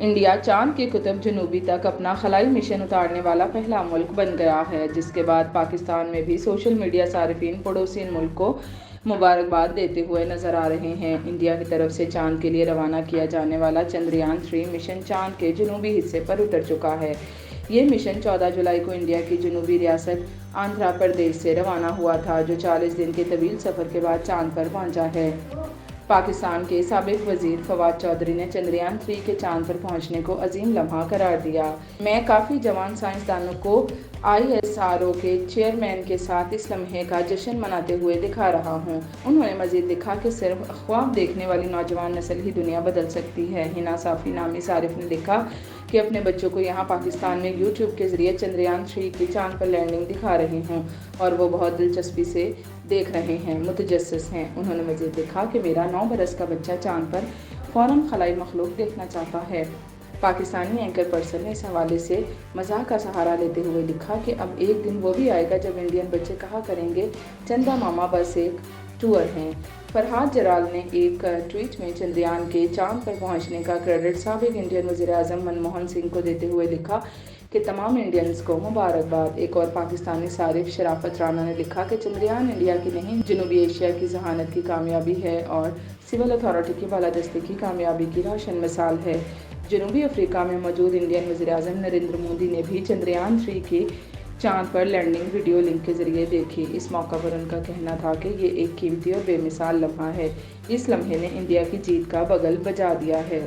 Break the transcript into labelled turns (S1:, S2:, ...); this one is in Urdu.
S1: انڈیا چاند کے قطب جنوبی تک اپنا خلائی مشن اتارنے والا پہلا ملک بن گیا ہے، جس کے بعد پاکستان میں بھی سوشل میڈیا صارفین پڑوسی ملک کو مبارکباد دیتے ہوئے نظر آ رہے ہیں۔ انڈیا کی طرف سے چاند کے لیے روانہ کیا جانے والا چندریان 3 مشن چاند کے جنوبی حصے پر اتر چکا ہے۔ یہ مشن 14 جولائی کو انڈیا کی جنوبی ریاست آندھرا پردیش سے روانہ ہوا تھا، جو 40 دن کے طویل سفر کے بعد چاند پر پہنچا ہے۔ پاکستان کے سابق وزیر فواد چودھری نے چندریان 3 کے چاند پر پہنچنے کو عظیم لمحہ قرار دیا۔ میں کافی جوان سائنسدانوں کو ISRO کے چیئرمین کے ساتھ اس لمحے کا جشن مناتے ہوئے دکھا رہا ہوں۔ انہوں نے مزید لکھا کہ صرف خواب دیکھنے والی نوجوان نسل ہی دنیا بدل سکتی ہے۔ ہنا صافی نامی صارف نے لکھا کہ اپنے بچوں کو یہاں پاکستان میں YouTube کے ذریعے چندریان 3 کی چاند پر لینڈنگ دکھا رہی ہوں اور وہ بہت دلچسپی سے دیکھ رہے ہیں، متجسس ہیں۔ انہوں نے مزید لکھا کہ میرا 9 برس کا بچہ چاند پر فوراً خلائی مخلوق دیکھنا چاہتا ہے۔ پاکستانی اینکر پرسن نے اس حوالے سے مزاح کا سہارا لیتے ہوئے لکھا کہ اب ایک دن وہ بھی آئے گا جب انڈین بچے کہا کریں گے چندا ماما بس ایک ٹور ہیں۔ فرحاد جرال نے ایک ٹویٹ میں چندریان کے چاند پر پہنچنے کا کریڈٹ سابق انڈین وزیر اعظم منموہن سنگھ کو دیتے ہوئے لکھا کہ تمام انڈینز کو مبارکباد۔ ایک اور پاکستانی صارف شرافت رانا نے لکھا کہ چندریان انڈیا کی نہیں جنوبی ایشیا کی ذہانت کی کامیابی ہے اور سول اتھارٹی کی بالادستی کی کامیابی کی روشن مثال ہے۔ جنوبی افریقہ میں موجود انڈین وزیر اعظم نریندر مودی نے بھی چندریان 3 کی چاند پر لینڈنگ ویڈیو لنک کے ذریعے دیکھی۔ اس موقع پر ان کا کہنا تھا کہ یہ ایک قیمتی اور بے مثال لمحہ ہے۔ اس لمحے نے انڈیا کی جیت کا بگل بجا دیا ہے۔